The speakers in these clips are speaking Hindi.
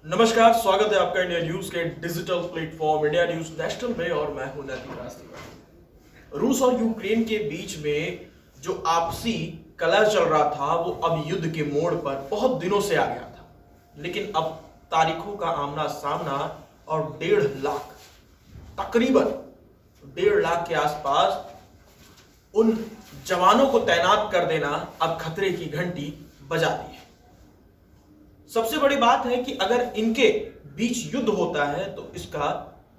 नमस्कार, स्वागत है आपका इंडिया न्यूज के digital platform India news national में और मैं हूं नैतिक रास्ते। रूस और यूक्रेन के बीच में जो आपसी कलह चल रहा था वो अब युद्ध के मोड़ पर बहुत दिनों से आ गया था, लेकिन अब तारीखों का आमना सामना और 1.5 लाख, तकरीबन 1.5 लाख के आसपास उन जवानों को तैनात कर देना अब खतरे की घंटी बजा दी है। सबसे बड़ी बात है कि अगर इनके बीच युद्ध होता है तो इसका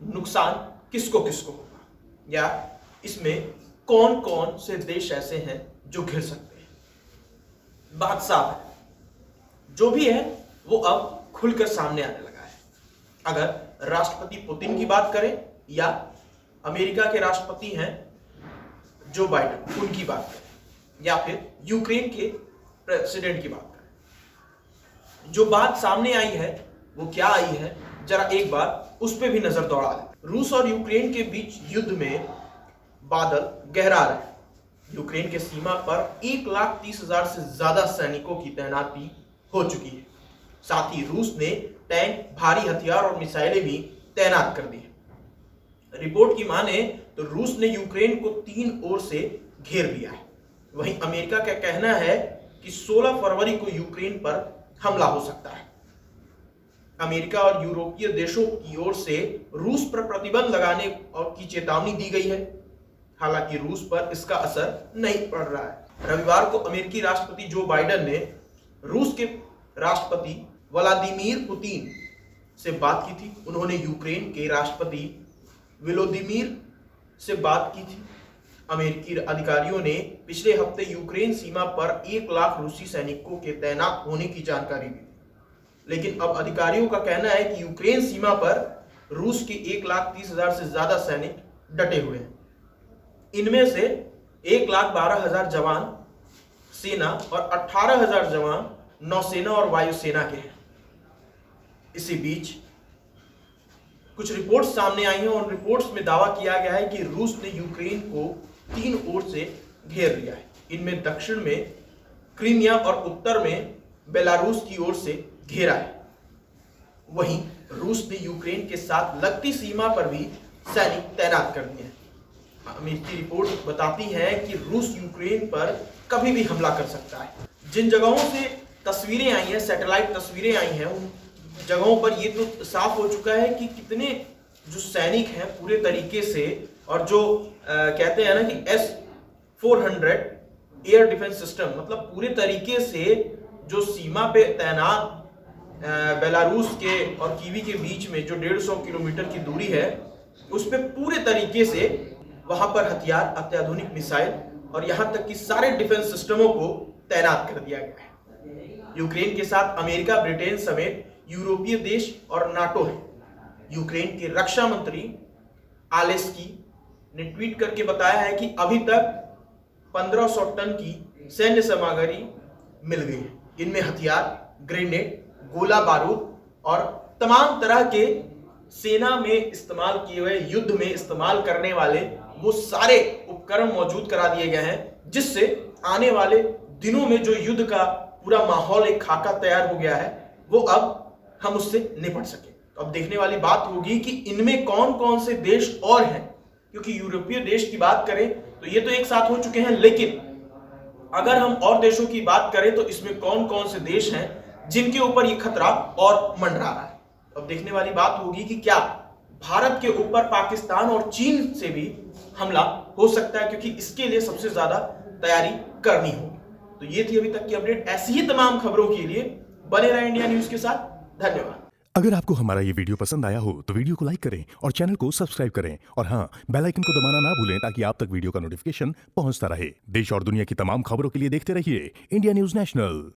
नुकसान किसको किसको होगा, या इसमें कौन कौन से देश ऐसे हैं जो घिर सकते हैं। बात साफ है, जो भी है वो अब खुलकर सामने आने लगा है। अगर राष्ट्रपति पुतिन की बात करें या अमेरिका के राष्ट्रपति हैं जो बाइडेन, उनकी बात करें या फिर यूक्रेन के प्रेसिडेंट की बात करें, जो बात सामने आई है वो क्या आई है, जरा एक बार उस पर भी नजर दौड़ा लें। रूस और यूक्रेन के बीच युद्ध में बादल गहरा रहे हैं। यूक्रेन के सीमा पर 1,30,000 से ज्यादा सैनिकों की तैनाती हो चुकी है। साथ ही रूस ने टैंक, भारी हथियार और मिसाइलें भी तैनात कर दी है। रिपोर्ट की माने तो रूस ने यूक्रेन को 3 ओर से घेर लिया है। वहीं अमेरिका का कहना है कि 16 फरवरी को यूक्रेन पर हमला हो सकता है। अमेरिका और यूरोपीय देशों की ओर से रूस पर प्रतिबंध लगाने और की चेतावनी दी गई है। हालांकि रूस पर इसका असर नहीं पड़ रहा है। रविवार को अमेरिकी राष्ट्रपति जो बाइडेन ने रूस के राष्ट्रपति व्लादिमीर पुतिन से बात की थी। उन्होंने यूक्रेन के राष्ट्रपति विलोदिमीर से बात की थी। अमेरिकी अधिकारियों ने पिछले हफ्ते यूक्रेन सीमा पर 1 लाख रूसी सैनिकों के तैनात होने की जानकारी दी थी, लेकिन अब अधिकारियों का कहना है कि यूक्रेन सीमा पर रूस के 1,30,000 से ज्यादा सैनिक डटे हुए हैं। इनमें से 1,12,000 जवान सेना और 18,000 जवान नौसेना और वायुसेना के हैं। इसी बीच कुछ रिपोर्ट्स सामने आई हैं और रिपोर्ट्स में दावा किया गया है कि रूस ने यूक्रेन को 3 ओर से घेर लिया है। इनमें दक्षिण में क्रीमिया और उत्तर में बेलारूस की ओर से घेरा है। वहीं रूस ने यूक्रेन के साथ लगती सीमा पर भी सैनिक तैनात कर दिए हैं। अमेरिकी रिपोर्ट बताती है कि रूस यूक्रेन पर कभी भी हमला कर सकता है। जिन जगहों से तस्वीरें आई हैं, सैटेलाइट तस्वीरें आई हैं, उन जगहों पर ये तो साफ हो चुका है कि कितने जो सैनिक हैं पूरे तरीके से, और जो कहते हैं ना कि S-400 एयर डिफेंस सिस्टम, मतलब पूरे तरीके से जो सीमा पे तैनात बेलारूस के और कीवी के बीच में जो 150 किलोमीटर की दूरी है, उस पे पूरे तरीके से वहां पर हथियार, अत्याधुनिक मिसाइल और यहां तक कि सारे डिफेंस सिस्टमों को तैनात कर दिया गया है। यूक्रेन के साथ अमेरिका, ब्रिटेन समेत यूरोपीय देश और नाटो है। यूक्रेन के रक्षा मंत्री आलेस्की ने ट्वीट करके बताया है कि अभी तक 1500 टन की सैन्य सामग्री मिल गई है। इनमें हथियार, ग्रेनेड, गोला बारूद और तमाम तरह के सेना में इस्तेमाल किए हुए, युद्ध में इस्तेमाल करने वाले वो सारे उपकरण मौजूद करा दिए गए हैं, जिससे आने वाले दिनों में जो युद्ध का पूरा माहौल, एक खाका तैयार हो गया है, वो अब हम उससे निपट सके। तो अब देखने वाली बात होगी कि इनमें कौन कौन से देश और हैं, क्योंकि यूरोपीय देश की बात करें तो ये तो एक साथ हो चुके हैं, लेकिन अगर हम और देशों की बात करें तो इसमें कौन कौन से देश हैं जिनके ऊपर ये खतरा और मंडरा रहा है। अब देखने वाली बात होगी कि क्या भारत के ऊपर पाकिस्तान और चीन से भी हमला हो सकता है, क्योंकि इसके लिए सबसे ज्यादा तैयारी करनी होगी। तो ये थी अभी तक की अपडेट। ऐसी ही तमाम खबरों के लिए बने रहे इंडिया न्यूज के साथ। धन्यवाद। अगर आपको हमारा ये वीडियो पसंद आया हो तो वीडियो को लाइक करें और चैनल को सब्सक्राइब करें, और हाँ, बेल आइकन को दबाना ना भूलें ताकि आप तक वीडियो का नोटिफिकेशन पहुंचता रहे। देश और दुनिया की तमाम खबरों के लिए देखते रहिए इंडिया न्यूज नेशनल।